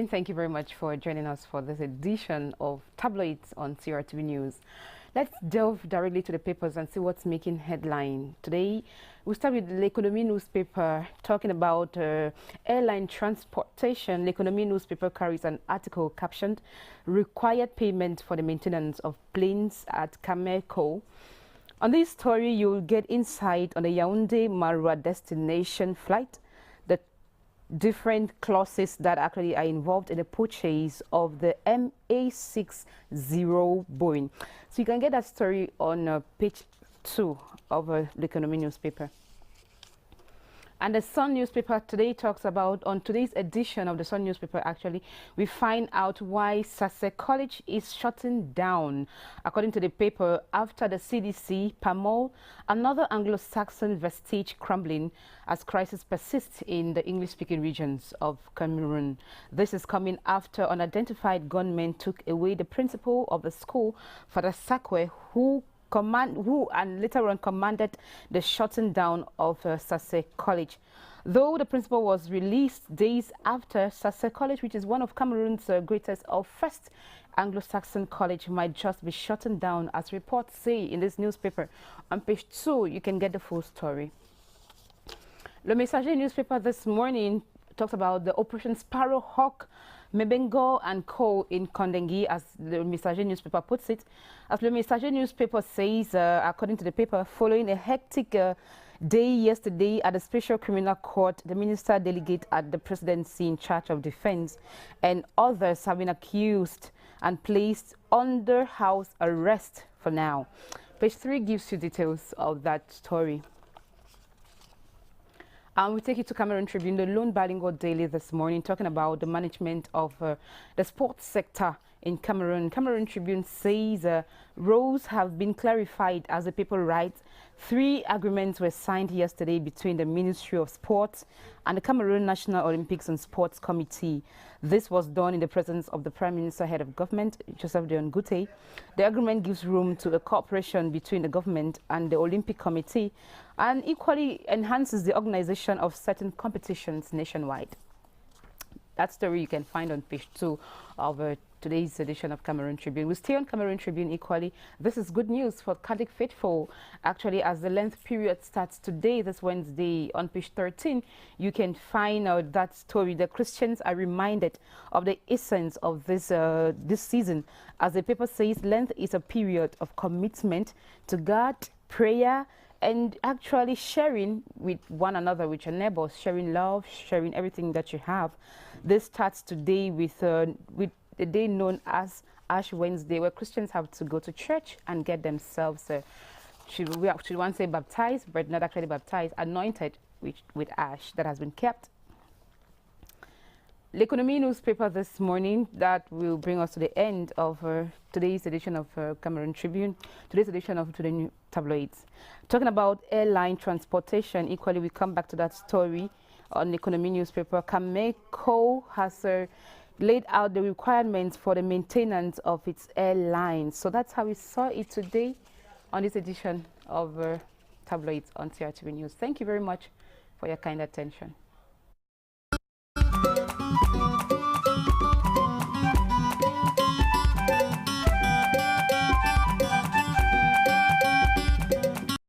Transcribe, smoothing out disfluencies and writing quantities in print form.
morning. Thank you very much for joining us for this edition of Tabloids on CRTV News. Let's delve directly to the papers and see what's making headline. Today, we'll start with L'Economie newspaper talking about airline transportation. L'Economie newspaper carries an article captioned, "Required payment for the maintenance of planes at Cameroon." On this story, you'll get insight on the Yaoundé-Marwa destination flight, the different clauses that actually are involved in the purchase of the MA60 Boeing. So you can get that story on page 2 of L'Economie newspaper. And the Sun newspaper today talks about, on today's edition of the Sun newspaper, actually, we find out why Cette College is shutting down. According to the paper, after the CDC, Pamol, another Anglo-Saxon vestige crumbling as crisis persists in the English-speaking regions of Cameroon. This is coming after unidentified gunmen took away the principal of the school, Father Sakwe, who and later on commanded the shutting down of Cette College. Though the principal was released days after, Cette College, which is one of Cameroon's greatest or first Anglo-Saxon college, might just be shutting down, as reports say in this newspaper. On page 2, you can get the full story. Le Messager newspaper this morning talks about the Operation Sparrowhawk, Mebengo and Co. in Kondengi, as the Messager newspaper puts it. As the Messager newspaper says, according to the paper, following a hectic day yesterday at the Special Criminal Court, the minister delegate at the presidency in charge of defense and others have been accused and placed under house arrest for now. Page 3 gives you details of that story. And we take you to Cameroon Tribune, the lone bilingual daily this morning, talking about the management of the sports sector in Cameroon. Cameroon Tribune says roles have been clarified as the paper writes. 3 agreements were signed yesterday between the Ministry of Sports and the Cameroon National Olympics and Sports Committee. This was done in the presence of the Prime Minister, Head of Government, Joseph Dion Gute. The agreement gives room to a cooperation between the government and the Olympic Committee and equally enhances the organization of certain competitions nationwide. That story you can find on page 2 of today's edition of Cameroon Tribune. We stay on Cameroon Tribune equally. This is good news for Catholic faithful. Actually, as the Lent period starts today, this Wednesday, on page 13, you can find out that story. The Christians are reminded of the essence of this season. As the paper says, Lent is a period of commitment to God, prayer, and actually sharing with one another, with your neighbors, sharing love, sharing everything that you have. This starts today with the day known as Ash Wednesday, where Christians have to go to church and get themselves, should one say baptized, but not actually baptized, anointed with ash that has been kept. L'Economie newspaper this morning, that will bring us to the end of today's edition of Cameroon Tribune, today's edition of Today New Tabloids. Talking about airline transportation, equally we come back to that story on L'Economie newspaper. Cameroon has laid out the requirements for the maintenance of its airlines. So that's how we saw it today on this edition of Tabloids on CRTV News. Thank you very much for your kind attention.